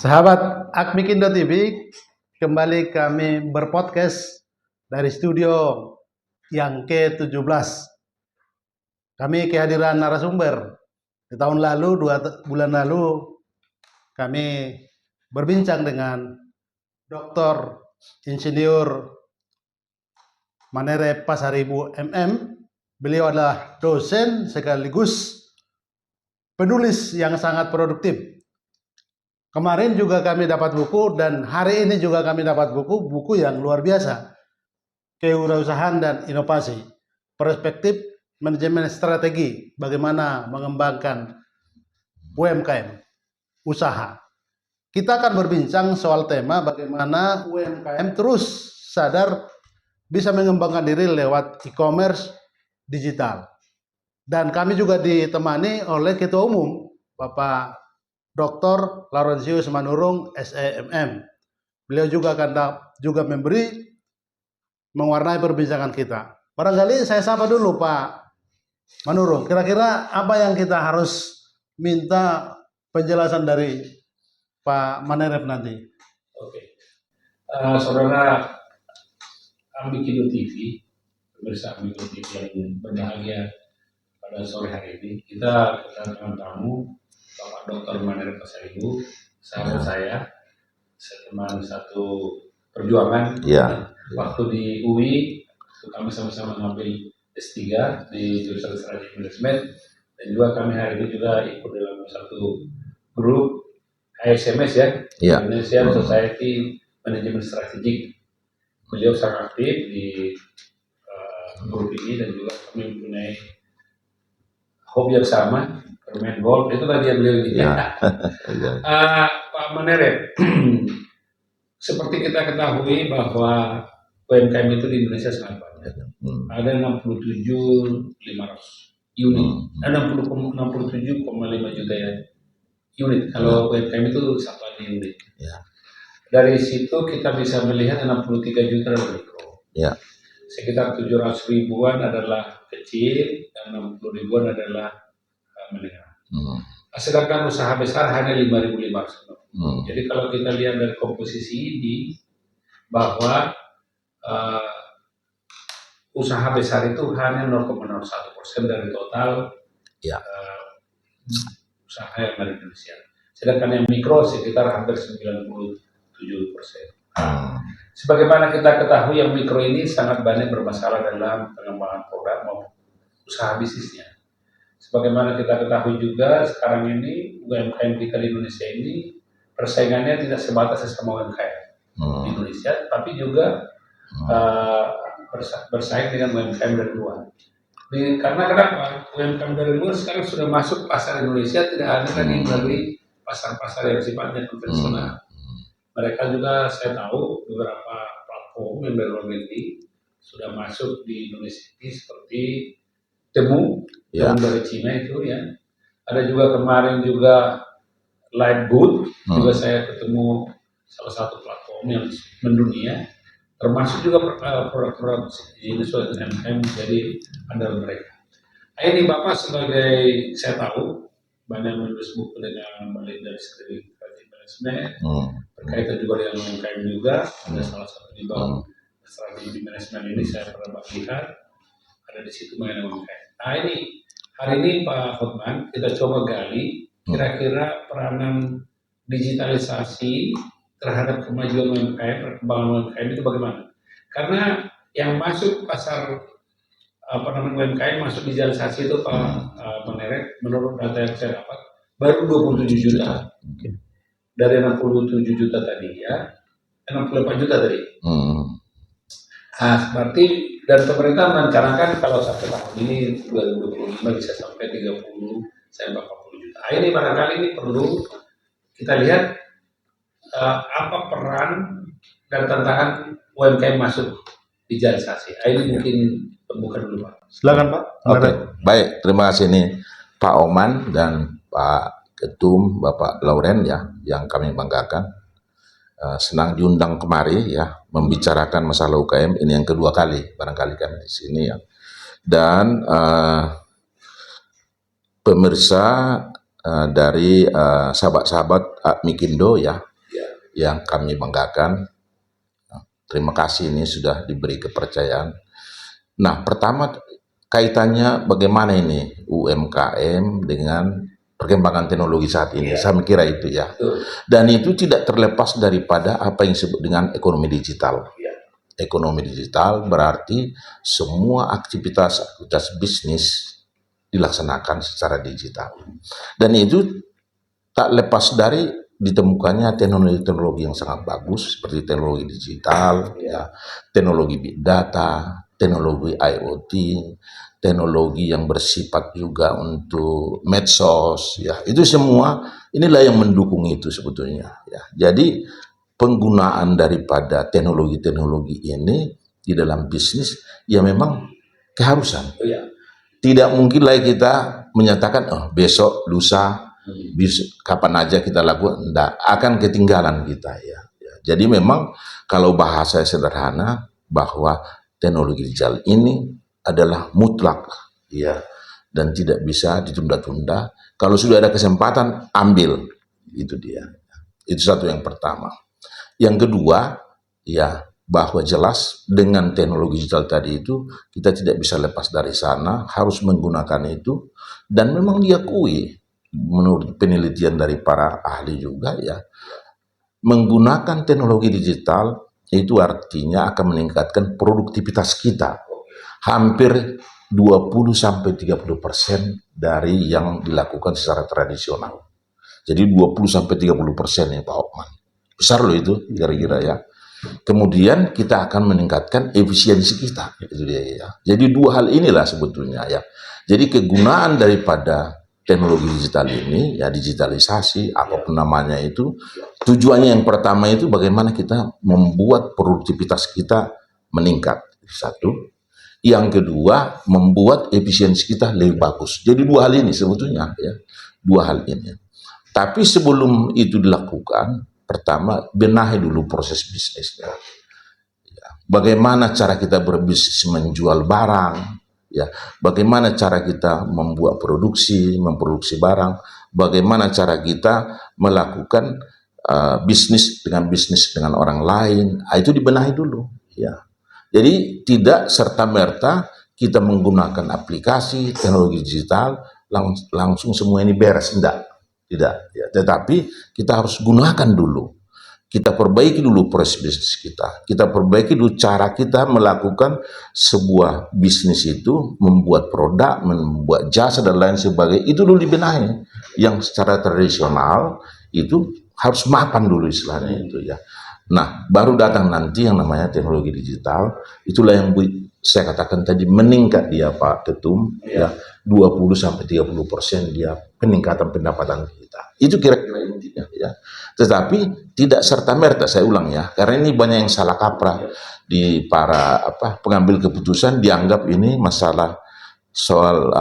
Sahabat Akmikindo TV, kembali kami berpodcast dari studio yang ke-17. Kami kehadiran narasumber. Di tahun lalu, 2 bulan lalu, kami berbincang dengan Dr. Insinyur Manere Pasaribu MM. Beliau adalah dosen sekaligus penulis yang sangat produktif. Kemarin juga kami dapat buku dan hari ini juga kami dapat buku yang luar biasa. Kewirausahaan dan inovasi. Perspektif manajemen strategi bagaimana mengembangkan UMKM, usaha. Kita akan berbincang soal tema bagaimana UMKM terus sadar bisa mengembangkan diri lewat e-commerce digital. Dan kami juga ditemani oleh Ketua Umum Bapak Dr. Laurentius Manurung SEMM. Beliau juga akan mewarnai perbincangan kita. Barangkali saya sapa dulu Pak Manurung. Kira-kira apa yang kita harus minta penjelasan dari Pak Manerep nanti? Oke. Saudara Ambikindo TV, pemirsa Ambikindo TV yang berbahagia pada sore hari ini, kita kedatangan tamu Bapak Dr. Manere Pasaribu, sahabat saya, teman satu perjuangan. Waktu di UI, kami sama-sama mengambil S3 di jurusan Strategi Manajemen, dan juga kami hari ini juga ikut dalam satu grup ISMS Indonesian Society Management Strategic. Beliau sangat aktif di grup ini dan juga kami mempunyai hobi yang sama, bermain golf. Itu tadi yang beliau ini. Pak Manere, seperti kita ketahui bahwa UMKM itu di Indonesia sangat banyak. Ada 67.500 unit, 67,5 juta unit. Kalau UMKM itu satuan unit. Dari situ kita bisa melihat 63 juta adalah mikro. Sekitar 700 ribuan adalah kecil dan 60 ribuan adalah menengah. Sedangkan usaha besar hanya 5.500. Jadi kalau kita lihat dari komposisi ini bahwa usaha besar itu hanya 0,01% dari total usaha yang ada di Indonesia. Sedangkan yang mikro sekitar hampir 97%. Sebagaimana kita ketahui, yang mikro ini sangat banyak bermasalah dalam pengembangan produk maupun usaha bisnisnya. Sebagaimana kita ketahui juga, sekarang ini UMKM kita di Indonesia ini persaingannya tidak sebatas sesama UMKM di Indonesia, tapi juga bersaing dengan UMKM dari luar. Karena kenapa? UMKM dari luar sekarang sudah masuk pasar Indonesia, tidak hanya lagi melalui pasar-pasar yang sifatnya konvensional. Mereka juga, saya tahu, beberapa platform yang dari luar negeri sudah masuk di Indonesia ini seperti Temu dari Cina itu ya. Ada juga kemarin juga Lightgood, juga saya ketemu salah satu platform yang mendunia, termasuk juga produk-produk jenis UMKM jadi andalan mereka. Ini Bapak sebagai, saya tahu banyak menulis buku dengan dari strategi manajemen, berkaitan juga dengan UMKM juga. Ada salah satu di bawah strategi manajemen ini saya pernah lihat ada di situ mengenai UMKM. Nah ini hari ini Pak Hotman kita coba gali kira-kira peranan digitalisasi terhadap kemajuan UMKM, perkembangan UMKM itu bagaimana? Karena yang masuk pasar UMKM masuk digitalisasi itu Pak Manere, menurut data yang saya dapat baru 27 juta. Dari 67 juta tadi ya, 64 juta tadi. Berarti dan pemerintah merencanakan kalau sampai tahun ini 2025 bisa sampai 30 sampai 40 juta. Ini barangkali ini perlu kita lihat apa peran dan tantangan UMKM masuk digitalisasi. Ini mungkin pembuka dulu Pak. Silakan Pak. Oke, baik, terima kasih nih Pak Oman dan Pak Ketum Bapak Lauren ya, yang kami banggakan. Senang diundang kemari ya, membicarakan masalah UKM. Ini yang kedua kali barangkali kami di sini ya. Dan pemirsa dari sahabat-sahabat Akmikindo ya, yang kami banggakan. Terima kasih ini sudah diberi kepercayaan. Nah, pertama kaitannya bagaimana ini UMKM dengan perkembangan teknologi saat ini. Saya kira itu ya. Betul. Dan itu tidak terlepas daripada apa yang disebut dengan ekonomi digital. Ya. Ekonomi digital berarti semua aktivitas bisnis dilaksanakan secara digital. Dan itu tak lepas dari ditemukannya teknologi-teknologi yang sangat bagus seperti teknologi digital, ya, teknologi big data, teknologi IoT, teknologi yang bersifat juga untuk medsos, ya. Itu semua inilah yang mendukung itu sebetulnya, ya. Jadi penggunaan daripada teknologi-teknologi ini di dalam bisnis ya memang keharusan. Oh, ya. Tidak mungkin lagi kita menyatakan oh besok, lusa, kapan aja kita lakukan, enggak, akan ketinggalan kita ya. Jadi memang kalau bahasa sederhana bahwa teknologi digital ini adalah mutlak ya, dan tidak bisa ditunda-tunda. Kalau sudah ada kesempatan ambil, itu dia. Itu satu yang pertama. Yang kedua ya, bahwa jelas dengan teknologi digital tadi itu kita tidak bisa lepas dari sana, harus menggunakan itu, dan memang diakui menurut penelitian dari para ahli juga ya, menggunakan teknologi digital itu artinya akan meningkatkan produktivitas kita hampir 20-30% dari yang dilakukan secara tradisional. Jadi 20-30% ya Pak Okman. Besar loh itu kira-kira ya. Kemudian kita akan meningkatkan efisiensi kita, itu dia ya. Jadi dua hal inilah sebetulnya ya. Jadi kegunaan daripada teknologi digital ini ya, digitalisasi apapun namanya itu, tujuannya yang pertama itu bagaimana kita membuat produktivitas kita meningkat, satu. Yang kedua, membuat efisiensi kita lebih bagus. Jadi dua hal ini sebetulnya ya, dua hal ini. Tapi sebelum itu dilakukan, pertama benahi dulu proses bisnisnya. Ya, bagaimana cara kita berbisnis menjual barang, ya, bagaimana cara kita membuat memproduksi barang, bagaimana cara kita melakukan bisnis dengan orang lain, itu dibenahi dulu, ya. Jadi tidak serta-merta kita menggunakan aplikasi teknologi digital langsung semua ini beres, tidak, ya. Tetapi kita harus gunakan dulu. Kita perbaiki dulu proses bisnis kita perbaiki dulu cara kita melakukan sebuah bisnis itu, membuat produk, membuat jasa dan lain sebagainya, itu dulu dibenahi. Yang secara tradisional itu harus mapan dulu istilahnya itu ya. Nah, baru datang nanti yang namanya teknologi digital, itulah yang saya katakan tadi meningkat dia Pak Ketum, ya 20-30% dia peningkatan pendapatan kita. Itu kira-kira intinya ya. Tetapi tidak serta-merta, saya ulang ya, karena ini banyak yang salah kaprah di para pengambil keputusan, dianggap ini masalah soal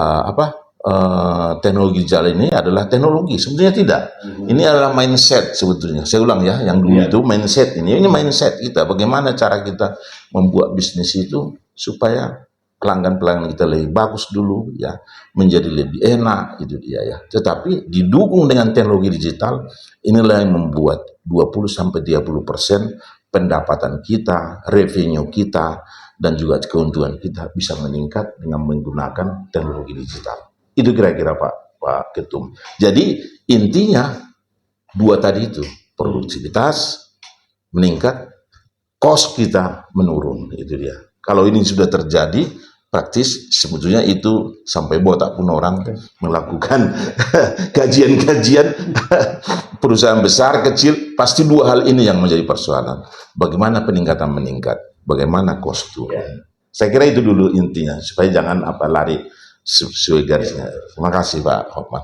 teknologi digital ini adalah teknologi. Sebetulnya tidak. Ini adalah mindset sebetulnya. Saya ulang ya, yang dulu itu mindset ini mindset kita. Bagaimana cara kita membuat bisnis itu supaya pelanggan-pelanggan kita lebih bagus dulu ya, menjadi lebih enak, itu dia ya. Tetapi didukung dengan teknologi digital, inilah yang membuat 20-30% pendapatan kita, revenue kita, dan juga keuntungan kita bisa meningkat dengan menggunakan teknologi digital. Itu kira-kira Pak Ketum. Jadi intinya dua tadi itu, produktivitas meningkat, cost kita menurun, itu dia. Kalau ini sudah terjadi, praktis sebetulnya itu sampai botak pun orang melakukan kajian-kajian perusahaan besar kecil, pasti dua hal ini yang menjadi persoalan. Bagaimana peningkatan meningkat, bagaimana cost turun. Saya kira itu dulu intinya, supaya jangan lari sesuai garisnya. Terima kasih Pak Hotman.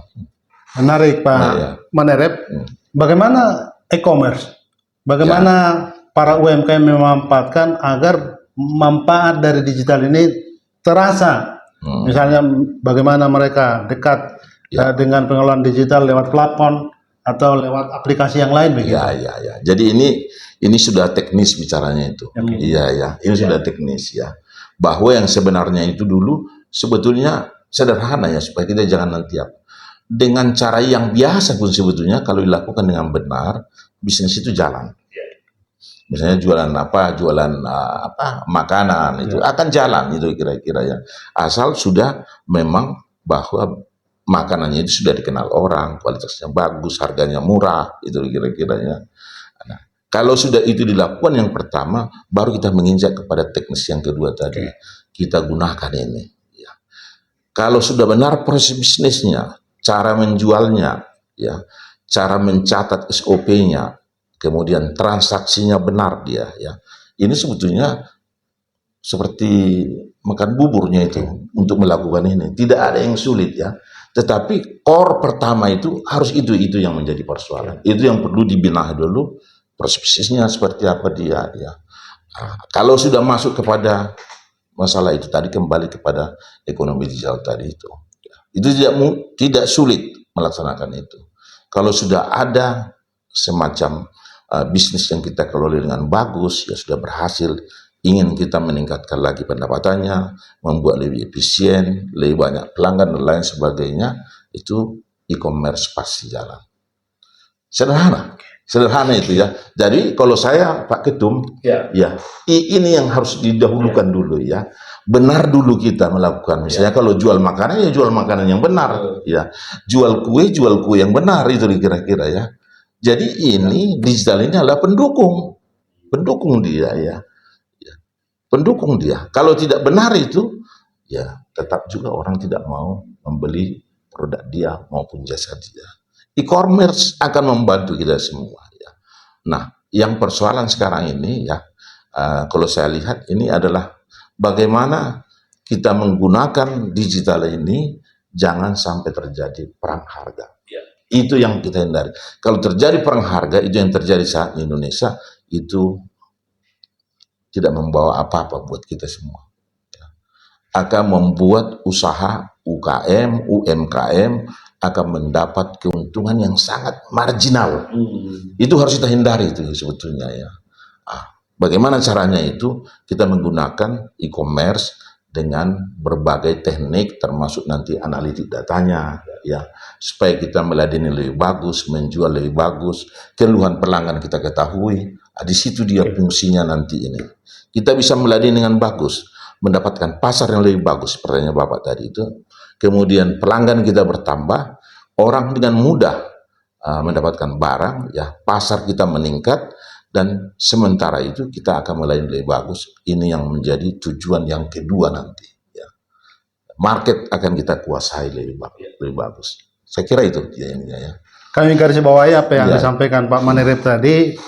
Menarik Pak Manerep. Bagaimana e-commerce? Bagaimana para UMKM memanfaatkan agar manfaat dari digital ini terasa? Misalnya bagaimana mereka dekat dengan pengelolaan digital lewat platform atau lewat aplikasi yang lain begitu. Ya. Jadi ini sudah teknis bicaranya itu. Iya. Ini sudah teknis ya. Bahwa yang sebenarnya itu dulu sebetulnya sederhana ya, supaya kita jangan nanti dengan cara yang biasa pun sebetulnya kalau dilakukan dengan benar, bisnis itu jalan. Misalnya jualan apa, jualan makanan itu akan jalan itu kira-kira ya. Asal sudah memang bahwa makanannya itu sudah dikenal orang, kualitasnya bagus, harganya murah, itu kira-kira ya. Nah, kalau sudah itu dilakukan yang pertama, baru kita menginjak kepada teknis yang kedua tadi. Kita gunakan ini. Ya. Kalau sudah benar proses bisnisnya, cara menjualnya, ya, cara mencatat SOP-nya, kemudian transaksinya benar dia, ya. Ini sebetulnya seperti makan buburnya itu untuk melakukan ini. Tidak ada yang sulit ya. Tetapi core pertama itu harus itu yang menjadi persoalan. Itu yang perlu dibenahi dulu. Prosesnya seperti apa dia ya. Nah, kalau sudah masuk kepada masalah itu tadi, kembali kepada ekonomi digital tadi itu. Itu tidak sulit melaksanakan itu. Kalau sudah ada semacam bisnis yang kita kelola dengan bagus, ya sudah berhasil, ingin kita meningkatkan lagi pendapatannya, membuat lebih efisien, lebih banyak pelanggan dan lain sebagainya, itu e-commerce pasti jalan. Sederhana itu ya. Jadi kalau saya Pak Ketum, ya ini yang harus didahulukan dulu ya. Benar dulu kita melakukan. Misalnya kalau jual makanan ya jual makanan yang benar, ya. Jual kue yang benar itu kira-kira ya. Jadi ini digital ini adalah pendukung dia ya. Pendukung dia. Kalau tidak benar itu, ya tetap juga orang tidak mau membeli produk dia maupun jasa dia. E-commerce akan membantu kita semua. Ya. Nah, yang persoalan sekarang ini ya, kalau saya lihat ini adalah bagaimana kita menggunakan digital ini jangan sampai terjadi perang harga. Itu yang kita hindari. Kalau terjadi perang harga, itu yang terjadi saat di Indonesia, itu tidak membawa apa-apa buat kita semua. Akan membuat usaha UKM, UMKM akan mendapat keuntungan yang sangat marginal. Itu harus kita hindari itu sebetulnya ya. Bagaimana caranya itu? Kita menggunakan e-commerce dengan berbagai teknik, termasuk nanti analitik datanya, ya, supaya kita meladeni lebih bagus, menjual lebih bagus, keluhan pelanggan kita ketahui. Di situ dia fungsinya nanti ini. Kita bisa meladeni dengan bagus, mendapatkan pasar yang lebih bagus, pertanyaan Bapak tadi itu. Kemudian pelanggan kita bertambah, orang dengan mudah mendapatkan barang, ya, pasar kita meningkat, dan sementara itu kita akan melayani lebih bagus. Ini yang menjadi tujuan yang kedua nanti. Ya. Market akan kita kuasai lebih bagus. Saya kira itu ya. Kami garis bawahi apa yang disampaikan Pak Manirip tadi.